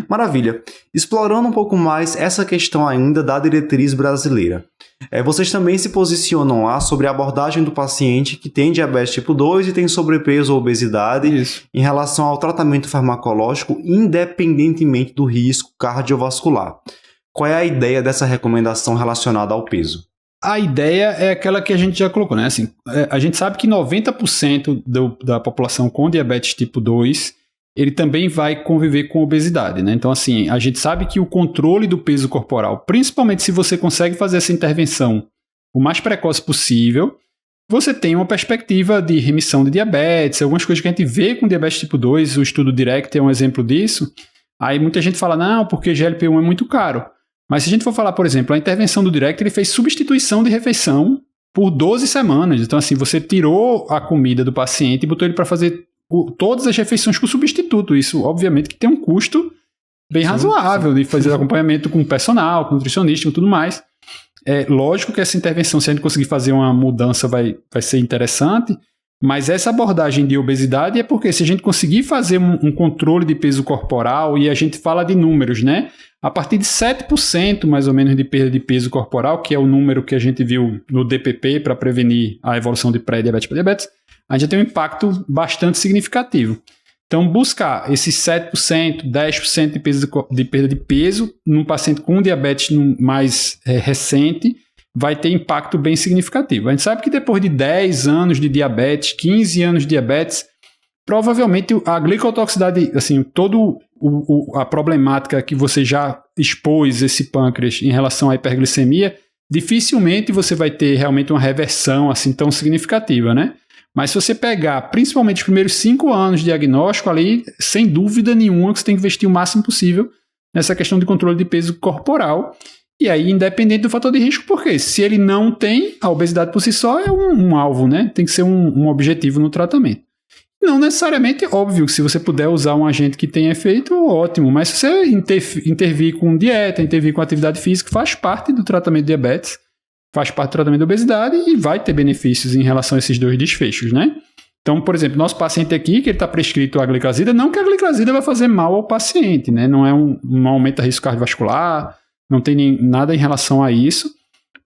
Maravilha. Explorando um pouco mais essa questão ainda da diretriz brasileira. Vocês também se posicionam lá sobre a abordagem do paciente que tem diabetes tipo 2 e tem sobrepeso ou obesidade em relação ao tratamento farmacológico, independentemente do risco cardiovascular. Qual é a ideia dessa recomendação relacionada ao peso? A ideia é aquela que a gente já colocou, né? Assim, a gente sabe que 90% da população com diabetes tipo 2, ele também vai conviver com obesidade, né? Então, assim, a gente sabe que o controle do peso corporal, principalmente se você consegue fazer essa intervenção o mais precoce possível, você tem uma perspectiva de remissão de diabetes, algumas coisas que a gente vê com diabetes tipo 2, o estudo DIRECT é um exemplo disso. Aí muita gente fala, não, porque GLP-1 é muito caro. Mas se a gente for falar, por exemplo, a intervenção do DIRECT, ele fez substituição de refeição por 12 semanas. Então, assim, você tirou a comida do paciente e botou ele para fazer todas as refeições com substituto. Isso, obviamente, que tem um custo bem razoável de fazer acompanhamento com personal, com nutricionista e tudo mais. É lógico que essa intervenção, se a gente conseguir fazer uma mudança, vai ser interessante, mas essa abordagem de obesidade é porque se a gente conseguir fazer um controle de peso corporal, e a gente fala de números, né? A partir de 7% mais ou menos de perda de peso corporal, que é o número que a gente viu no DPP para prevenir a evolução de pré-diabetes para diabetes, a gente tem um impacto bastante significativo. Então, buscar esses 7%, 10% de perda de peso num paciente com diabetes mais recente vai ter impacto bem significativo. A gente sabe que depois de 10 anos de diabetes, 15 anos de diabetes, provavelmente a glicotoxicidade, assim, toda a problemática que você já expôs esse pâncreas em relação à hiperglicemia, dificilmente você vai ter realmente uma reversão assim tão significativa, né? Mas se você pegar principalmente os primeiros 5 anos de diagnóstico ali, sem dúvida nenhuma que você tem que investir o máximo possível nessa questão de controle de peso corporal. E aí, independente do fator de risco, porque se ele não tem, a obesidade por si só é um alvo, né? Tem que ser um objetivo no tratamento. Não necessariamente, óbvio, que se você puder usar um agente que tenha efeito, ótimo. Mas se você intervir com dieta, intervir com atividade física, faz parte do tratamento de diabetes, faz parte do tratamento de obesidade e vai ter benefícios em relação a esses dois desfechos, né? Então, por exemplo, nosso paciente aqui, que ele está prescrito a gliclazida, não que a gliclazida vai fazer mal ao paciente, né? Não aumenta risco cardiovascular, não tem nada em relação a isso,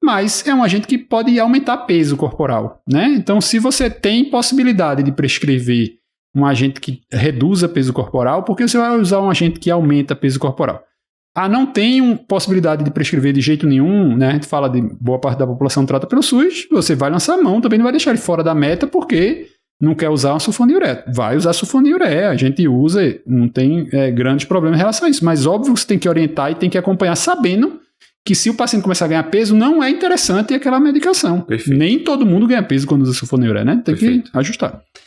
mas é um agente que pode aumentar peso corporal, né? Então, se você tem possibilidade de prescrever um agente que reduza peso corporal, por que você vai usar um agente que aumenta peso corporal? Não tem possibilidade de prescrever de jeito nenhum, né? A gente fala de boa parte da população trata pelo SUS, você vai lançar a mão, também não vai deixar ele fora da meta, porque não quer usar uma sulfonilureia. Vai usar sulfonilureia, a gente usa, não tem grandes problemas em relação a isso, mas óbvio que você tem que orientar e tem que acompanhar sabendo que se o paciente começar a ganhar peso, não é interessante aquela medicação. Perfeito. Nem todo mundo ganha peso quando usa sulfonilureia, né? Tem Perfeito. Que ajustar.